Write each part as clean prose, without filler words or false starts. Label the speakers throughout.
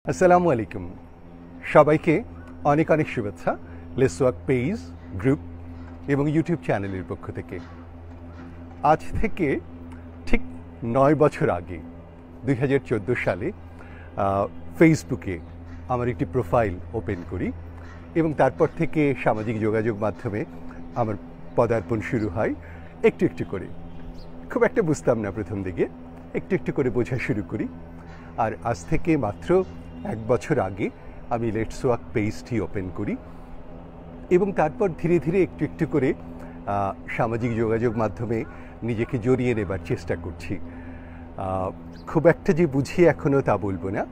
Speaker 1: আসসালামু আলাইকুম সবাইকে অনেক অনেক শুভেচ্ছা লেটস ওয়াক পেজ গ্রুপ এবং ইউটিউব চ্যানেলের পক্ষ থেকে। আজ থেকে ঠিক 9 বছর আগে 2014 সালে ফেসবুকে আমার একটি প্রোফাইল ওপেন করি এবং তারপর থেকে সামাজিক যোগাযোগ মাধ্যমে আমার পদার্পণ শুরু হয় একটু একটু করে। খুব একটা বুঝতাম না প্রথম দিকে, একটু একটু করে বোঝা শুরু করি। আর আজ থেকে মাত্র 1 বছর আগে আমি লেটস ওয়াক পেজটি ওপেন করি এবং তারপর ধীরে ধীরে একটু একটু করে সামাজিক যোগাযোগ মাধ্যমে নিজেকে জড়িয়ে নেবার চেষ্টা করছি। খুব একটা যে বুঝি এখনও তা বলবো না,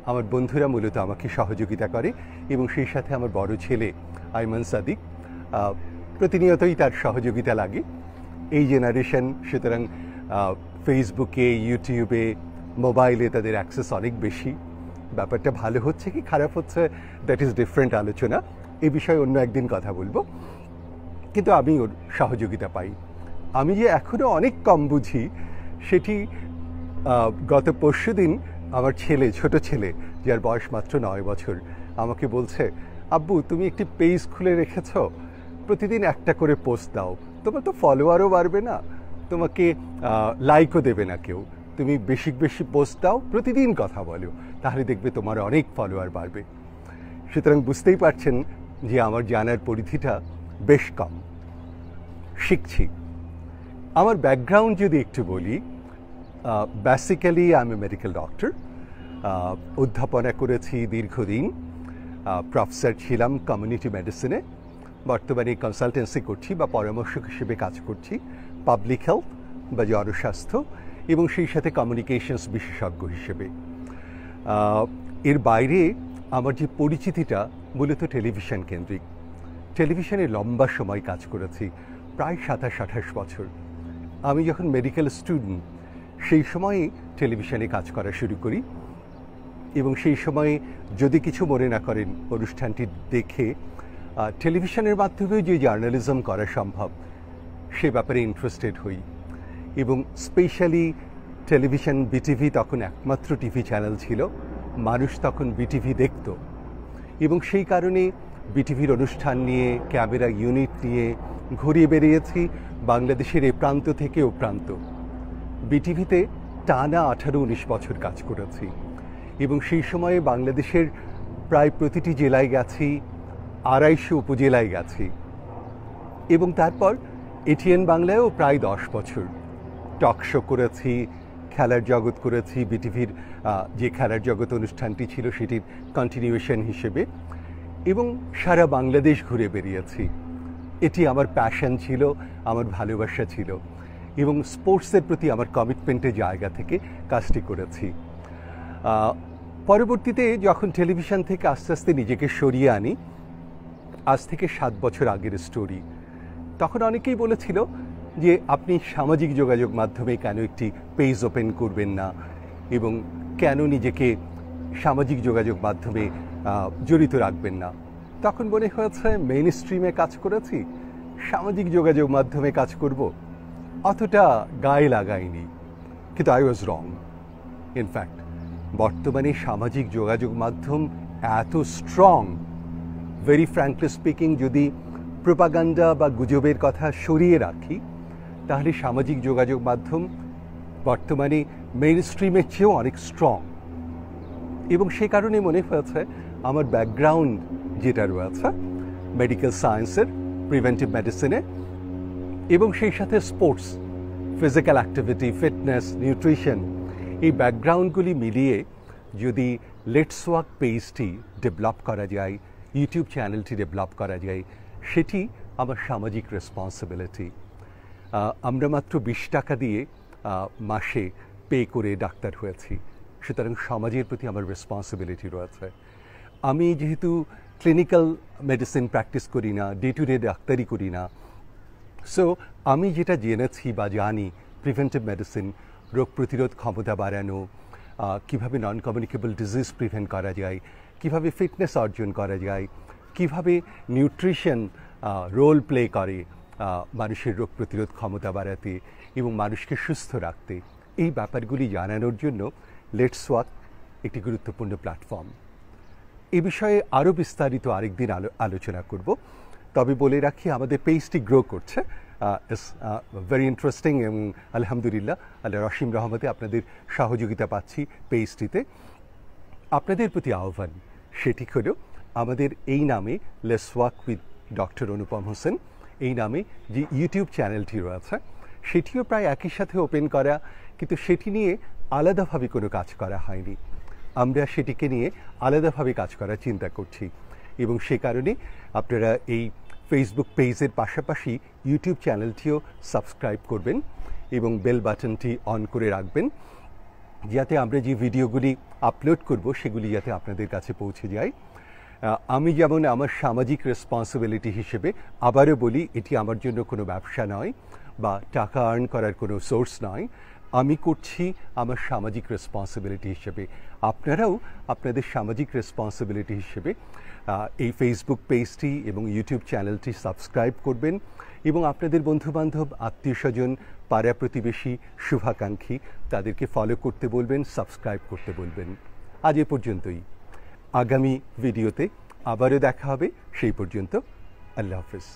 Speaker 1: আমার বন্ধুরা মূলত আমাকে সহযোগিতা করে এবং সেই সাথে আমার বড় ছেলে আইমান সাদিক, প্রতিনিয়তই তার সহযোগিতা লাগে। এই জেনারেশন, সুতরাং ফেসবুকে, ইউটিউবে, মোবাইলে তাদের অ্যাক্সেস অনেক বেশি। ব্যাপারটা ভালো হচ্ছে কি খারাপ হচ্ছে দ্যাট ইজ ডিফারেন্ট আলোচনা, এ বিষয়ে অন্য একদিন কথা বলবো। কিন্তু আমি ওর সহযোগিতা পাই। আমি যে এখনও অনেক কম বুঝি সেটি গত পরশুদিন আমার ছেলে, ছোট ছেলে যার বয়স মাত্র 9 বছর, আমাকে বলছে, আব্বু তুমি একটি পেজ খুলে রেখেছ, প্রতিদিন একটা করে পোস্ট দাও, তোমার তো ফলোয়ারও বাড়বে না, তোমাকে লাইকও দেবে না কেউ, তুমি বেশি বেশি পোস্ট দাও, প্রতিদিন কথা বলো, তাহলে দেখবে তোমার অনেক ফলোয়ার বাড়বে। সুতরাং বুঝতেই পারছেন যে আমার জানার পরিধিটা বেশ কম। শিখছি। আমার ব্যাকগ্রাউন্ড যদি একটু বলি, বেসিক্যালি আমি মেডিকেল ডক্টর, অধ্যাপনা করেছি দীর্ঘদিন, প্রফেসর ছিলাম কমিউনিটি মেডিসিনে, বর্তমানে কনসালটেন্সি করছি বা পরামর্শক হিসেবে কাজ করছি পাবলিক হেলথ বা জনস্বাস্থ্য এবং সেই সাথে কমিউনিকেশনস বিশেষজ্ঞ হিসেবে। এর বাইরে আমার যে পরিচিতিটা মূলত টেলিভিশন কেন্দ্রিক। টেলিভিশনে লম্বা সময় কাজ করেছি, প্রায় 27-28 বছর। আমি যখন মেডিকেল স্টুডেন্ট সেই সময়ে টেলিভিশনে কাজ করা শুরু করি এবং সেই সময়ে যদি কিছু মনে না করেন অনুষ্ঠানটি দেখে, টেলিভিশনের মাধ্যমেও যে জার্নালিজম করা সম্ভব সে ব্যাপারে ইন্টারেস্টেড হই এবং স্পেশালি টেলিভিশন, বিটিভি তখন একমাত্র টিভি চ্যানেল ছিল, মানুষ তখন বিটিভি দেখত এবং সেই কারণে বিটিভির অনুষ্ঠান নিয়ে, ক্যামেরা ইউনিট নিয়ে ঘুরিয়ে বেরিয়েছি বাংলাদেশের এ প্রান্ত থেকে ও প্রান্ত। বিটিভিতে টানা 18-19 বছর কাজ করেছি এবং সেই সময়ে বাংলাদেশের প্রায় প্রতিটি জেলায় গেছি, 250 উপজেলায় গেছি এবং তারপর এটিএন বাংলায়ও প্রায় 10 বছর টক শো করেছি, খেলার জগৎ করেছি। বিটিভির যে খেলার জগৎ অনুষ্ঠানটি ছিল সেটির কন্টিনিউয়েশন হিসেবে এবং সারা বাংলাদেশ ঘুরে বেরিয়েছি। এটি আমার প্যাশন ছিল, আমার ভালোবাসা ছিল এবং স্পোর্টসের প্রতি আমার কমিটমেন্টের জায়গা থেকে কাজটি করেছি। পরবর্তীতে যখন টেলিভিশন থেকে আস্তে আস্তে নিজেকে সরিয়ে আনি, আজ থেকে 7 বছর আগের স্টোরি, তখন অনেকেই বলেছিল যে আপনি সামাজিক যোগাযোগ মাধ্যমে কেন একটি পেজ ওপেন করবেন না এবং কেন নিজেকে সামাজিক যোগাযোগ মাধ্যমে জড়িত রাখবেন না। তখন মনে হয়েছে মেইন স্ট্রিমে কাজ করেছি, সামাজিক যোগাযোগ মাধ্যমে কাজ করব, অতটা গায়ে লাগাইনি। কিন্তু আই ওয়াজ রং। ইনফ্যাক্ট বর্তমানে সামাজিক যোগাযোগ মাধ্যম এত স্ট্রং, ভেরি ফ্র্যাঙ্কলি স্পিকিং, যদি প্রোপাগান্ডা বা গুজবের কথা সরিয়ে রাখি তাহলে সামাজিক যোগাযোগ মাধ্যম বর্তমানে মেইন স্ট্রিমের চেয়েও অনেক স্ট্রং এবং সে কারণে মনে হয়েছে আমার ব্যাকগ্রাউন্ড যেটা রয়েছে মেডিকেল সায়েন্সের, প্রিভেন্টিভ মেডিসিনে এবং সেই সাথে sports, physical activity, fitness, nutrition, এই ব্যাকগ্রাউন্ডগুলি মিলিয়ে যদি লেটস ওয়াক পেজটি ডেভেলপ করা যায়, ইউটিউব চ্যানেলটি ডেভেলপ করা যায়, সেটি আমার সামাজিক রেসপন্সিবিলিটি। আমরা মাত্র 20 টাকা দিয়ে মাসে পে করে ডাক্তার হয়েছি, সুতরাং সমাজের প্রতি আমার রেসপন্সিবিলিটি রয়েছে। আমি যেহেতু ক্লিনিক্যাল মেডিসিন প্র্যাকটিস করি না, ডে টু ডে ডাক্তারি করি না, সো আমি যেটা জেনেছি বা জানি প্রিভেন্টিভ মেডিসিন, রোগ প্রতিরোধ ক্ষমতা বাড়ানো, কীভাবে নন কমিউনিকেবল ডিজিজ প্রিভেন্ট করা যায়, কীভাবে ফিটনেস অর্জন করা যায়, কীভাবে নিউট্রিশন রোল প্লে করে মানুষের রোগ প্রতিরোধ ক্ষমতা বাড়াতে এবং মানুষকে সুস্থ রাখতে, এই ব্যাপারগুলি জানানোর জন্য লেটস ওয়াক একটি গুরুত্বপূর্ণ প্ল্যাটফর্ম। এ বিষয়ে আরও বিস্তারিত আরেকদিন আলোচনা করব। তবে বলে রাখি, আমাদের পেজটি গ্রো করছে, ইটস ভেরি ইন্টারেস্টিং, এবং আলহামদুলিল্লাহ আল্লাহ রহিম রহমতে আপনাদের সহযোগিতা পাচ্ছি পেজটিতে। আপনাদের প্রতি আহ্বান সেটি হলো, আমাদের এই নামে লেটস ওয়াক উইথ ডক্টর অনুপম হোসেন এই নামে যে ইউটিউব চ্যানেলটি রয়েছে, সেটিও প্রায় একই সাথে ওপেন করা, কিন্তু সেটি নিয়ে আলাদাভাবে কোনো কাজ করা হয়নি। আমরা সেটিকে নিয়ে আলাদাভাবে কাজ করার চিন্তা করছি, এবং সে কারণে আপনারা এই ফেসবুক পেজের পাশাপাশি ইউটিউব চ্যানেলটিও সাবস্ক্রাইব করবেন এবং বেল বাটনটি অন করে রাখবেন, যাতে আমরা যে ভিডিওগুলি আপলোড করব সেগুলি যাতে আপনাদের কাছে পৌঁছে যায়। আমি যেমন আমার সামাজিক রেসপন্সিবিলিটি হিসেবে আবারও বলি, এটি আমার জন্য কোনো ব্যবসা নয় বা টাকা আর্ন করার কোনো সোর্স নয়। আমি করছি আমার সামাজিক রেসপন্সিবিলিটি হিসেবে। আপনারাও আপনাদের সামাজিক রেসপন্সিবিলিটি হিসেবে এই ফেসবুক পেজটি এবং ইউটিউব চ্যানেলটি সাবস্ক্রাইব করবেন, এবং আপনাদের বন্ধুবান্ধব, আত্মীয় স্বজন, পাড়া প্রতিবেশী, শুভাকাঙ্ক্ষী তাদেরকে ফলো করতে বলবেন, সাবস্ক্রাইব করতে বলবেন। আজ এ পর্যন্তই। আগামী ভিডিওতে আবারও দেখা হবে। সেই পর্যন্ত আল্লাহ হাফেজ।